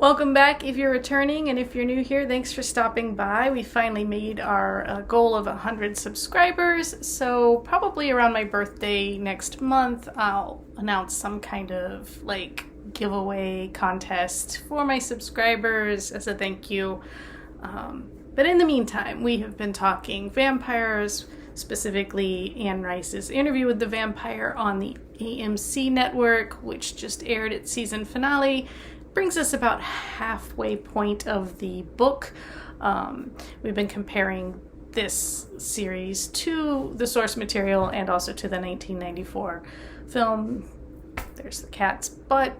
Welcome back if you're returning, and if you're new here, thanks for stopping by. We finally made our goal of 100 subscribers, so probably around my birthday next month, I'll announce some kind of giveaway contest for my subscribers as a thank you. But in the meantime, we have been talking vampires, specifically Anne Rice's Interview with the Vampire on the AMC network, which just aired its season finale. Brings us about halfway point of the book. We've been comparing this series to the source material and also to the 1994 film. There's the cat's butt.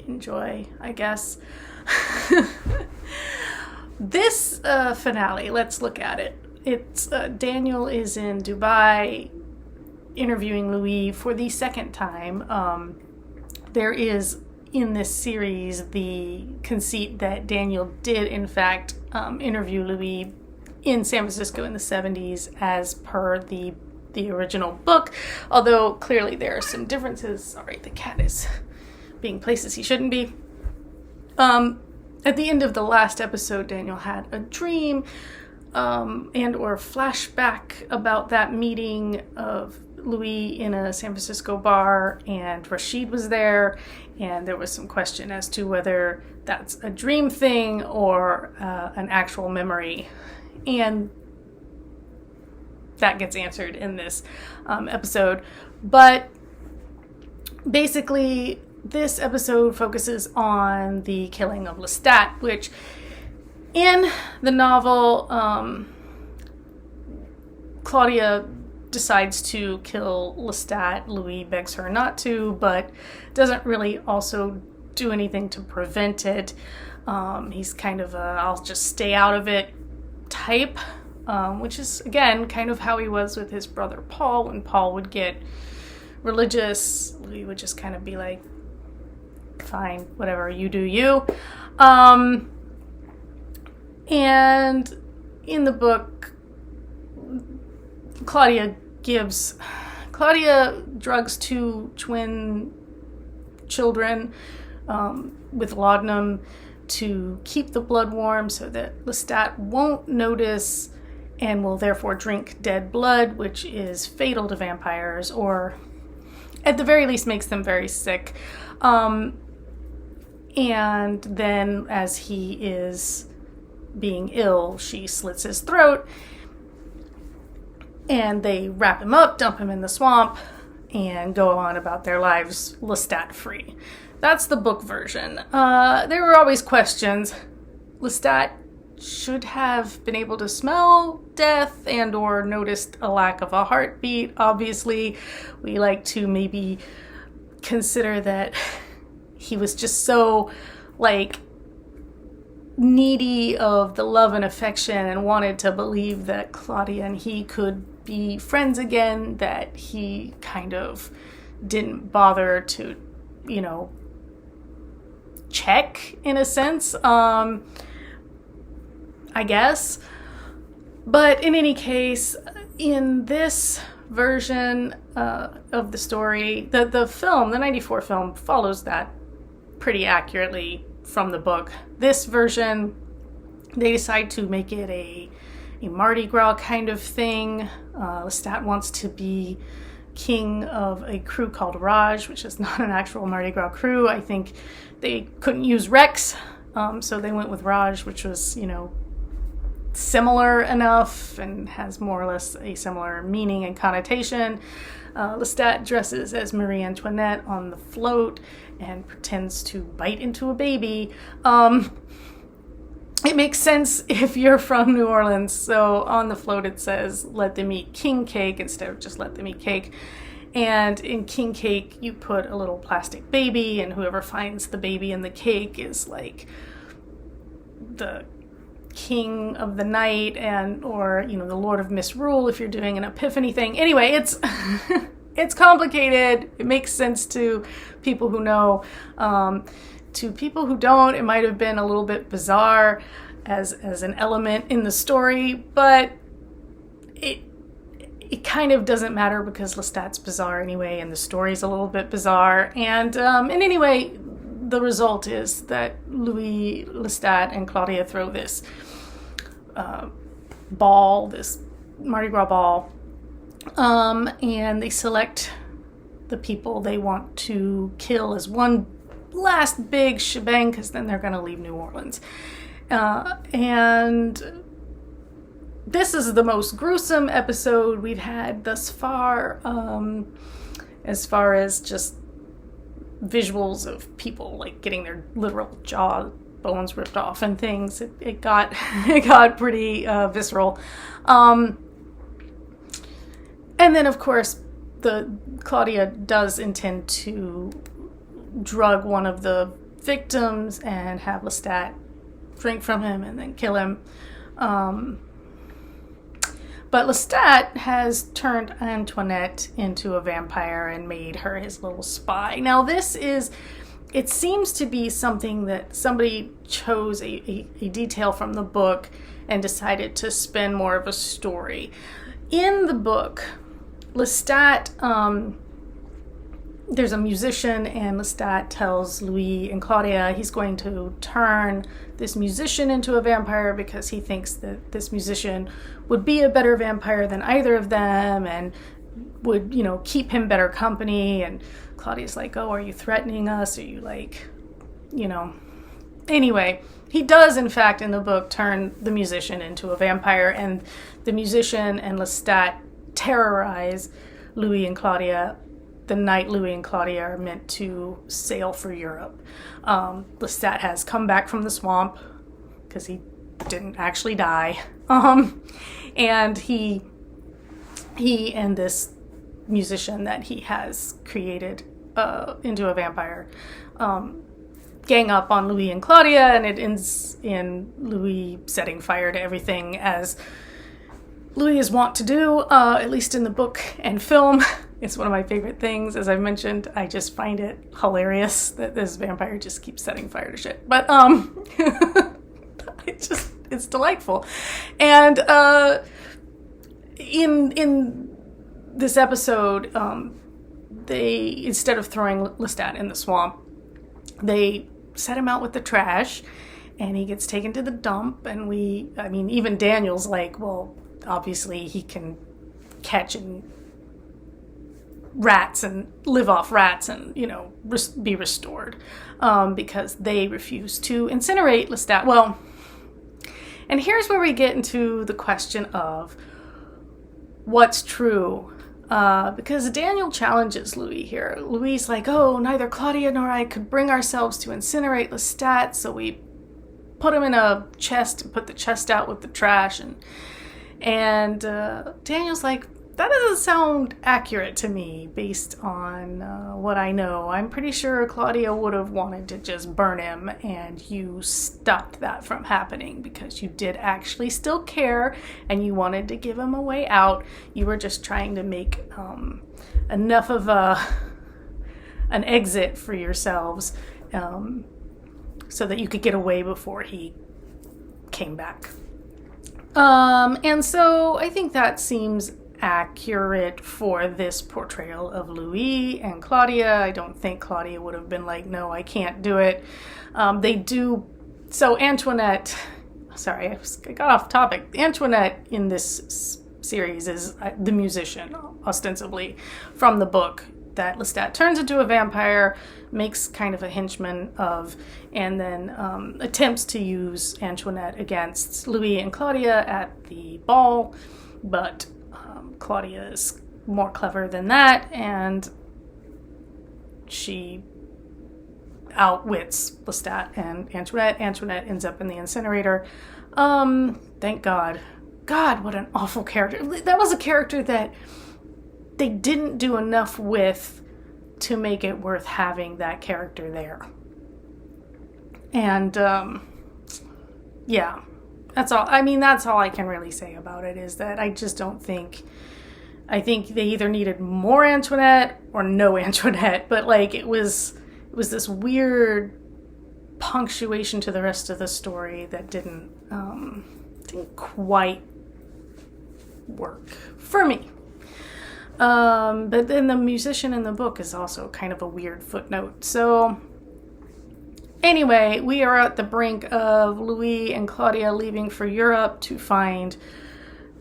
Enjoy, I guess. This finale, let's look at it. It's Daniel is in Dubai interviewing Louis for the second time. There is in this series the conceit that Daniel did in fact interview Louis in San Francisco in the 70s as per the original book, although clearly there are some differences. Sorry, the cat is being places he shouldn't be. At the end of the last episode, Daniel had a dream and or flashback about that meeting of Louis in a San Francisco bar, and Rashid was there, and there was some question as to whether that's a dream thing or an actual memory, and that gets answered in this episode. But basically, this episode focuses on the killing of Lestat, which in the novel, Claudia decides to kill Lestat. Louis begs her not to, but doesn't really also do anything to prevent it. He's kind of a I'll just stay out of it type, which is, again, kind of how he was with his brother Paul. When Paul would get religious, Louis would just kind of be like, fine, whatever, you do you. And in the book, Claudia drugs two twin children with laudanum to keep the blood warm so that Lestat won't notice and will therefore drink dead blood, which is fatal to vampires, or at the very least makes them very sick. And then as he is being ill, she slits his throat, and they wrap him up, dump him in the swamp, and go on about their lives Lestat free. That's the book version. There were always questions. Lestat should have been able to smell death and or noticed a lack of a heartbeat. Obviously, we like to maybe consider that he was just so, needy of the love and affection and wanted to believe that Claudia and he could be friends again, that he kind of didn't bother to, check, in a sense, I guess. But in any case, in this version of the story, the film, the 94 film, follows that pretty accurately from the book. This version, they decide to make it a Mardi Gras kind of thing. Lestat wants to be king of a crew called Raj, which is not an actual Mardi Gras crew. I think they couldn't use Rex, so they went with Raj, which was, similar enough and has more or less a similar meaning and connotation. Lestat dresses as Marie Antoinette on the float and pretends to bite into a baby. It makes sense if you're from New Orleans. So on the float it says, let them eat king cake instead of just let them eat cake. And in king cake, you put a little plastic baby, and whoever finds the baby in the cake is like the king of the night, and or the Lord of Misrule if you're doing an epiphany thing. Anyway, it's it's complicated. It makes sense to people who know. To people who don't, it might have been a little bit bizarre as an element in the story, but it kind of doesn't matter because Lestat's bizarre anyway, and the story's a little bit bizarre. And anyway, the result is that Louis, Lestat, and Claudia throw this ball, this Mardi Gras ball, and they select the people they want to kill as one last big shebang, because then they're going to leave New Orleans. And this is the most gruesome episode we've had thus far, as far as just visuals of people like getting their literal jaw bones ripped off and things. It got pretty visceral. And then of course Claudia does intend to drug one of the victims and have Lestat drink from him and then kill him. But Lestat has turned Antoinette into a vampire and made her his little spy. Now it seems to be something that somebody chose a detail from the book and decided to spin more of a story. In the book, Lestat, there's a musician, and Lestat tells Louis and Claudia he's going to turn this musician into a vampire because he thinks that this musician would be a better vampire than either of them and would, keep him better company. And Claudia's like, oh, are you threatening us? Are you like, Anyway, he does, in fact, in the book, turn the musician into a vampire, and the musician and Lestat terrorize Louis and Claudia the night Louis and Claudia are meant to sail for Europe. Lestat has come back from the swamp because he didn't actually die. And he and this musician that he has created into a vampire gang up on Louis and Claudia, and it ends in Louis setting fire to everything, as Louis is wont to do, at least in the book and film. It's one of my favorite things. As I've mentioned, I just find it hilarious that this vampire just keeps setting fire to shit. But it's delightful. And in this episode, they, instead of throwing Lestat in the swamp, they set him out with the trash, and he gets taken to the dump. And even Daniel's like, well, obviously he can catch rats and live off rats and, be restored, because they refuse to incinerate Lestat. Well, and here's where we get into the question of what's true, because Daniel challenges Louis here. Louis's like, oh, neither Claudia nor I could bring ourselves to incinerate Lestat, so we put him in a chest and put the chest out with the trash, and Daniel's like, that doesn't sound accurate to me based on what I know. I'm pretty sure Claudia would have wanted to just burn him, and you stopped that from happening because you did actually still care and you wanted to give him a way out. You were just trying to make enough of an exit for yourselves so that you could get away before he came back. And so I think that seems accurate for this portrayal of Louis and Claudia. I don't think Claudia would have been like, no, I can't do it. They do. So Antoinette, sorry, I got off topic. Antoinette in this series is the musician, ostensibly, from the book that Lestat turns into a vampire, makes kind of a henchman of, and then attempts to use Antoinette against Louis and Claudia at the ball, but Claudia is more clever than that, and she outwits Lestat and Antoinette. Antoinette ends up in the incinerator. Thank God. God, what an awful character. That was a character that they didn't do enough with to make it worth having that character there. And, yeah. That's all. That's all I can really say about it, is that I just don't think... I think they either needed more Antoinette or no Antoinette, but it was this weird punctuation to the rest of the story that didn't quite work for me. But then the musician in the book is also kind of a weird footnote. So Anyway, we are at the brink of Louis and Claudia leaving for Europe to find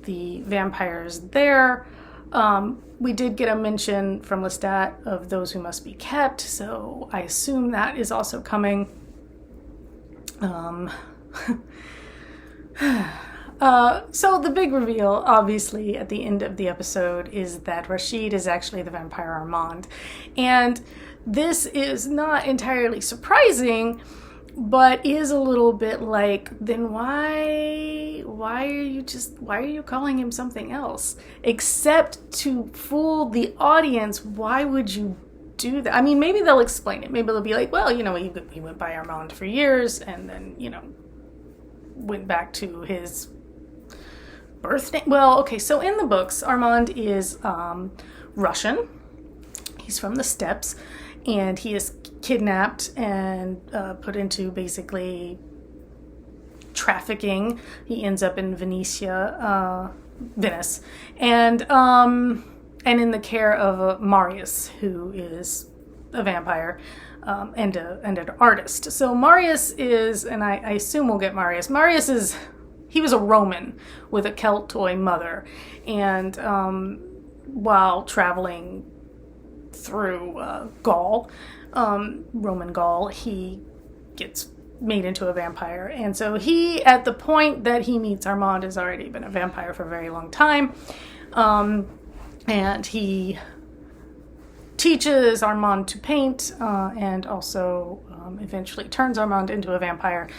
the vampires there. We did get a mention from Lestat of those who must be kept, so I assume that is also coming. So the big reveal, obviously, at the end of the episode is that Rashid is actually the vampire Armand. And this is not entirely surprising, but is a little bit like, then why are you calling him something else? Except to fool the audience, why would you do that? I mean, maybe they'll explain it. Maybe they'll be like, well, he went by Armand for years and then, went back to his birth name. Well, okay, so in the books, Armand is Russian. He's from the steppes, and he is kidnapped and put into basically trafficking. He ends up in Venice, and in the care of Marius, who is a vampire and an artist. So Marius is, and I assume we'll get Marius. He was a Roman with a Keltoi mother, and while traveling through Gaul, Roman Gaul, he gets made into a vampire. And so he, at the point that he meets Armand, has already been a vampire for a very long time. And he teaches Armand to paint, and also eventually turns Armand into a vampire.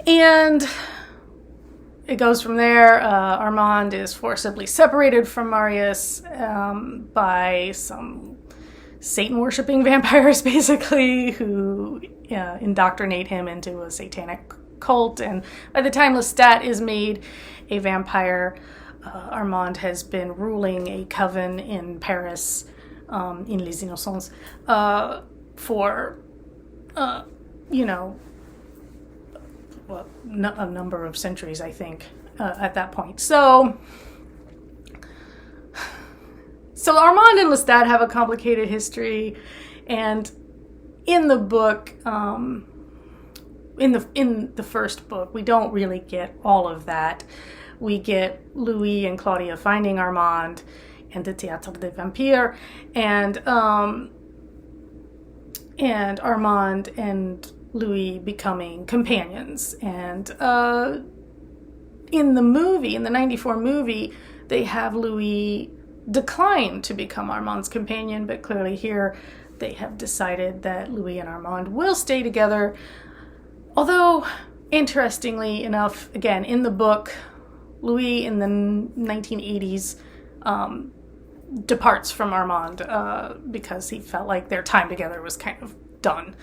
And it goes from there. Armand is forcibly separated from Marius by some Satan-worshipping vampires, basically, who indoctrinate him into a satanic cult. And by the time Lestat is made a vampire, Armand has been ruling a coven in Paris, in Les Innocents, for, a number of centuries, I think, at that point. So Armand and Lestat have a complicated history, and in the book, in the first book, we don't really get all of that. We get Louis and Claudia finding Armand and the Théâtre des Vampires, and Armand and Louis becoming companions. And in the movie, in the 94 movie, they have Louis decline to become Armand's companion, but clearly here they have decided that Louis and Armand will stay together. Although, interestingly enough, again, in the book, Louis in the 1980s departs from Armand because he felt like their time together was kind of done.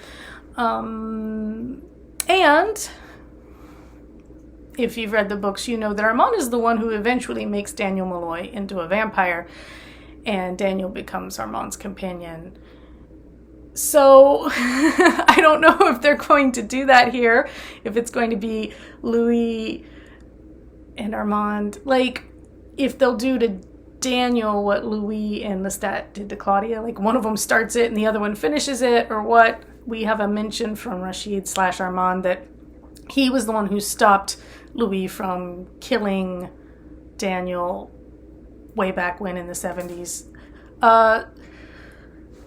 And if you've read the books, you know that Armand is the one who eventually makes Daniel Malloy into a vampire, and Daniel becomes Armand's companion. So I don't know if they're going to do that here, if it's going to be Louis and Armand. Like, if they'll do to Daniel what Louis and Lestat did to Claudia, like one of them starts it and the other one finishes it, or what. We have a mention from Rashid/Armand that he was the one who stopped Louis from killing Daniel way back when in the 70s.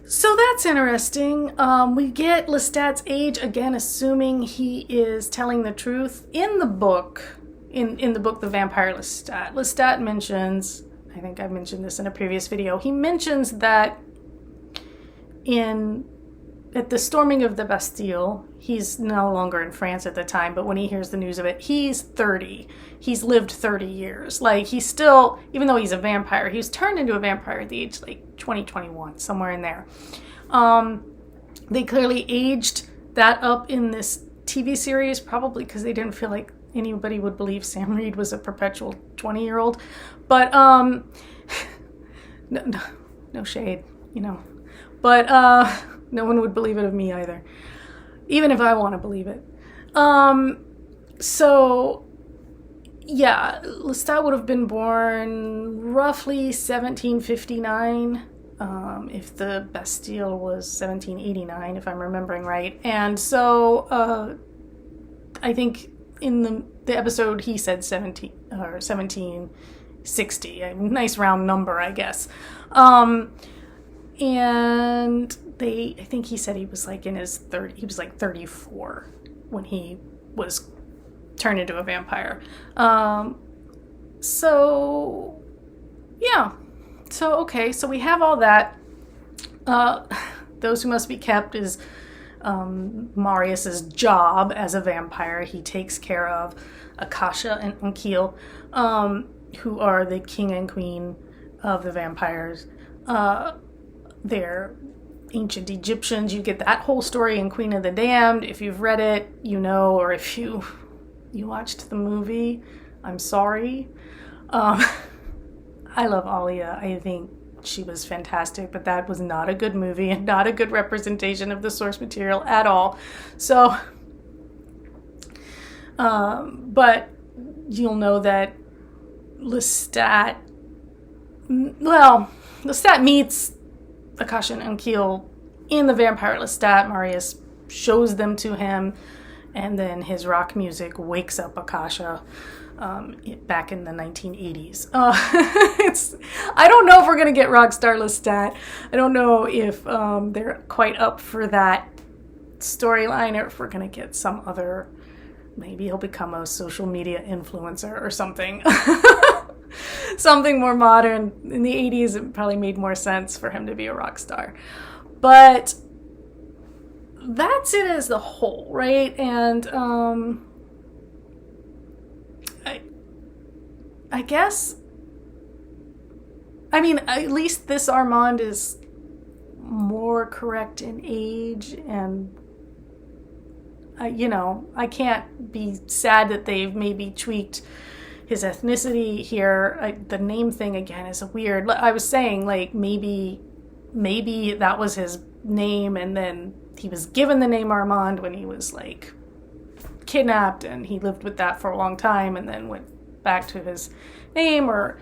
So that's interesting. We get Lestat's age, again, assuming he is telling the truth. In the book, in the book The Vampire Lestat mentions, I think I mentioned this in a previous video, he mentions that at the storming of the Bastille, he's no longer in France at the time, but when he hears the news of it, he's 30. He's lived 30 years. Like, he's still, even though he's a vampire, he was turned into a vampire at the age, 2021, somewhere in there. They clearly aged that up in this TV series, probably because they didn't feel like anybody would believe Sam Reed was a perpetual 20-year-old. But, no shade, But, no one would believe it of me either, even if I want to believe it. So, yeah, Lestat would have been born roughly 1759, if the Bastille was 1789, if I'm remembering right. And so I think in the episode he said 1760, a nice round number, I guess. And I think he said he was like in his he was like 34 when he was turned into a vampire. So yeah. So, okay, so we have all that. Those Who Must Be Kept is Marius's job as a vampire. He takes care of Akasha and Unkil, who are the king and queen of the vampires. They're ancient Egyptians. You get that whole story in Queen of the Damned. If you've read it, you know, or if you watched the movie, I'm sorry. I love Alia. I think she was fantastic, but that was not a good movie and not a good representation of the source material at all. So, but you'll know that Lestat meets Akasha and Unkil in the Vampire Lestat. Marius shows them to him, and then his rock music wakes up Akasha. Back in the 1980s. I don't know if we're going to get Rockstar Lestat. I don't know if they're quite up for that storyline, or if we're going to get some other, maybe he'll become a social media influencer or something. Something more modern. In the 80s, it probably made more sense for him to be a rock star. But that's it as the whole, right? And I guess, I mean, at least this Armand is more correct in age, and I can't be sad that they've maybe tweaked his ethnicity here. The name thing again is weird. I was saying, like, maybe that was his name, and then he was given the name Armand when he was like kidnapped, and he lived with that for a long time, and then went back to his name. Or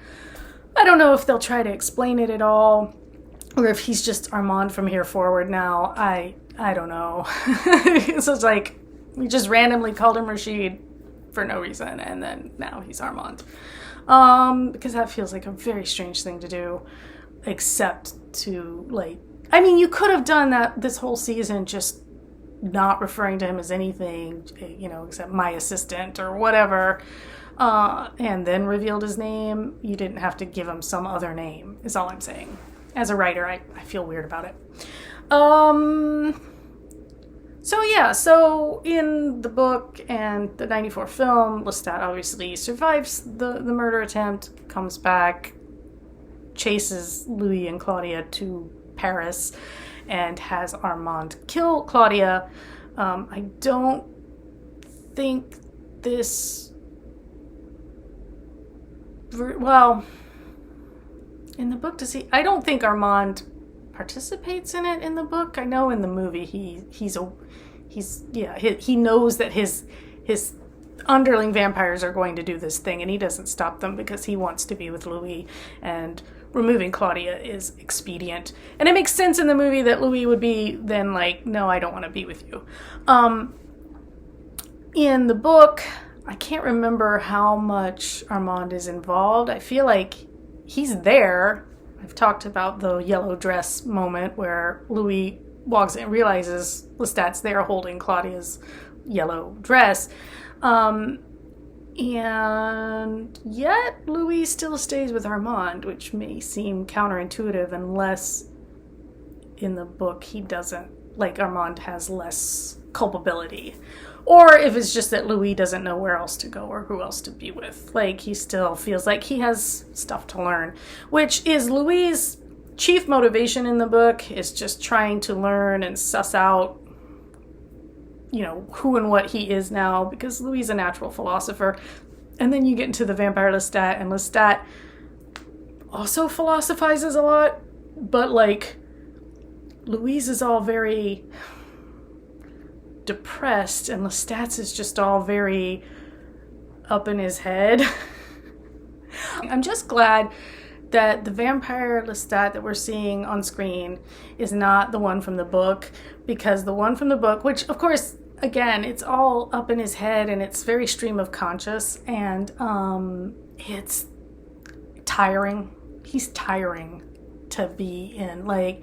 I don't know if they'll try to explain it at all, or if he's just Armand from here forward now. I don't know. So it's like we just randomly called him Rashid for no reason, and then now he's Armand, because that feels like a very strange thing to do, except to, like, I mean, you could have done that this whole season, just not referring to him as anything, except my assistant or whatever, and then revealed his name. You didn't have to give him some other name, is all I'm saying. As a writer, I feel weird about it. So in the book and the 94 film, Lestat obviously survives the murder attempt, comes back, chases Louis and Claudia to Paris, and has Armand kill Claudia. I don't think this... Well, in the book, does he... I don't think Armand participates in it in the book. I know in the movie he knows that his underling vampires are going to do this thing, and he doesn't stop them because he wants to be with Louis, and removing Claudia is expedient. And it makes sense in the movie that Louis would be then like, no, I don't want to be with you. In the book, I can't remember how much Armand is involved. I feel like he's there. I've talked about the yellow dress moment where Louis walks in and realizes Lestat's there holding Claudia's yellow dress. And yet Louis still stays with Armand, which may seem counterintuitive unless in the book he doesn't, like, Armand has less culpability. Or if it's just that Louis doesn't know where else to go or who else to be with. Like, he still feels like he has stuff to learn, which is Louis' chief motivation in the book, is just trying to learn and suss out, who and what he is now, because Louis is a natural philosopher. And then you get into the Vampire Lestat, and Lestat also philosophizes a lot, but, like, Louis is all very depressed, and Lestat's is just all very up in his head. I'm just glad that the vampire Lestat that we're seeing on screen is not the one from the book, because the one from the book, which of course, again, it's all up in his head and it's very stream of conscious, and it's tiring. He's tiring to be in, like,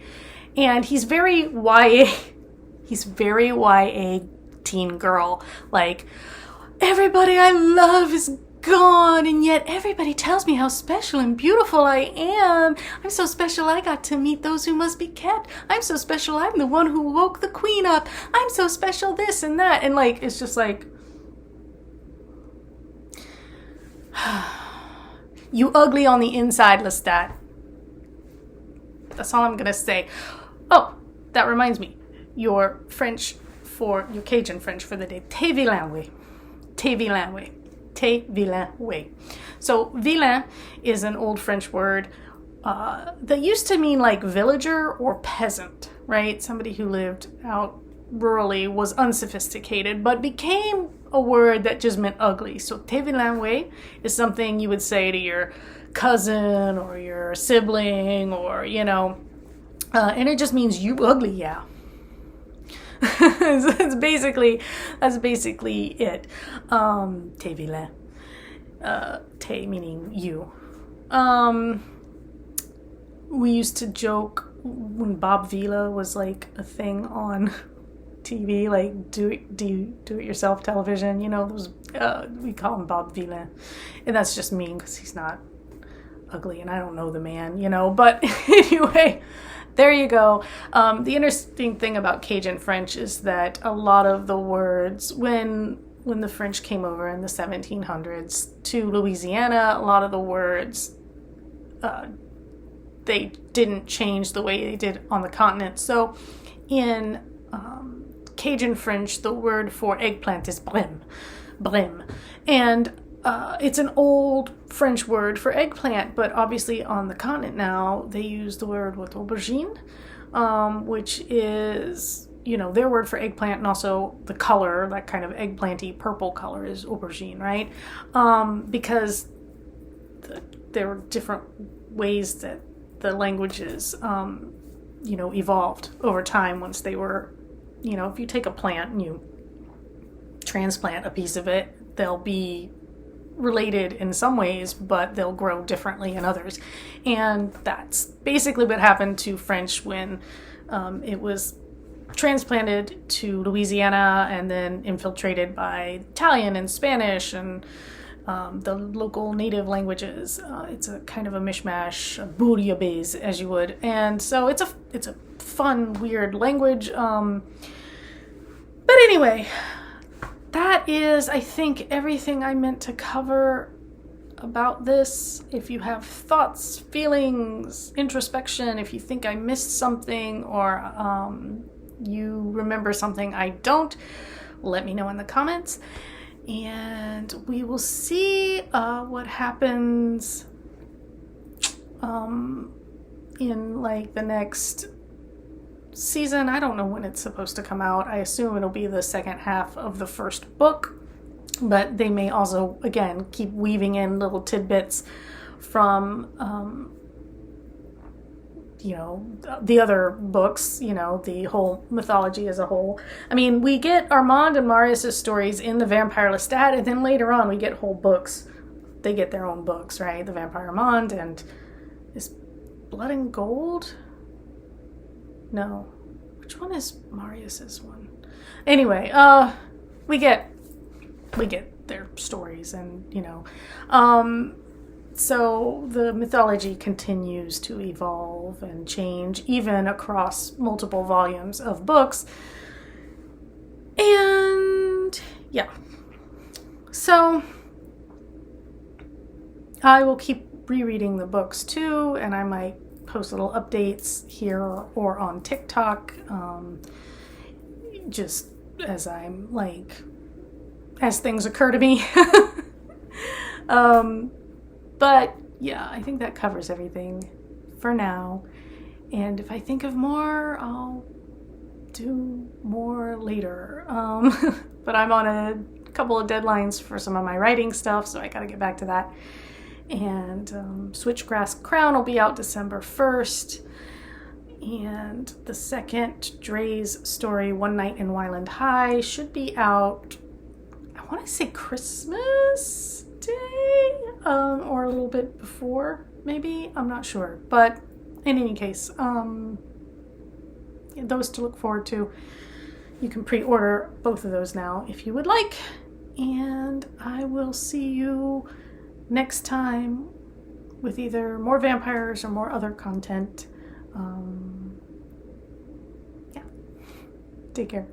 and he's very YA teen girl, like, everybody I love is gone, and yet everybody tells me how special and beautiful I am. I'm so special I got to meet those who must be kept. I'm so special I'm the one who woke the queen up. I'm so special this and that. And like, it's just like, you ugly on the inside, Lestat. That's all I'm gonna say. Oh, that reminds me, your Cajun French for the day, te vilain way. Te vilain way. Te vilain way. So vilain is an old French word that used to mean like villager or peasant, right? Somebody who lived out rurally, was unsophisticated, but became a word that just meant ugly. So te vilain way is something you would say to your cousin or your sibling, or, you know, and it just means you ugly, yeah. That's basically it. Te vilain. Te meaning you. We used to joke when Bob Vila was like a thing on TV, like do it yourself television, you know, those, we call him Bob Vila, and that's just mean because he's not ugly and I don't know the man, you know, but anyway, there you go. The interesting thing about Cajun French is that a lot of the words, when the French came over in the 1700s to Louisiana, a lot of the words, they didn't change the way they did on the continent. So in Cajun French, the word for eggplant is brème. And it's an old French word for eggplant, but obviously on the continent now, they use the word with aubergine, which is, you know, their word for eggplant, and also the color, that kind of eggplanty purple color, is aubergine, right? Because there were different ways that the languages, you know, evolved over time once they were, you know, if you take a plant and you transplant a piece of it, they'll be related in some ways, but they'll grow differently in others. And that's basically what happened to French when it was transplanted to Louisiana and then infiltrated by Italian and Spanish and the local native languages. It's a kind of a mishmash, a bouillabaisse, as you would. And so it's a fun, weird language. But anyway, that is, I think, everything I meant to cover about this. If you have thoughts, feelings, introspection, if you think I missed something, or you remember something I don't, let me know in the comments. And we will see what happens in like the next season. I don't know when it's supposed to come out. I assume it'll be the second half of the first book, but they may also, again, keep weaving in little tidbits from you know, the other books, you know, the whole mythology as a whole. I mean, we get Armand and Marius' stories in the Vampire Lestat, and then later on we get whole books. They get their own books, right? The Vampire Armand and is Blood and Gold? No. Which one is Marius's one? Anyway, we get their stories, and, you know, so the mythology continues to evolve and change, even across multiple volumes of books. And yeah, so I will keep rereading the books too, and I might post little updates here or on TikTok, just as I'm like, as things occur to me. But yeah, I think that covers everything for now. And if I think of more, I'll do more later. But I'm on a couple of deadlines for some of my writing stuff, so I gotta get back to that. And Switchgrass Crown will be out December 1st. And the second Dre's story, One Night in Wyland High, should be out, I want to say Christmas Day, or a little bit before, maybe. I'm not sure. But in any case, those to look forward to. You can pre-order both of those now if you would like. And I will see you next time with either more vampires or more other content. Yeah. Take care.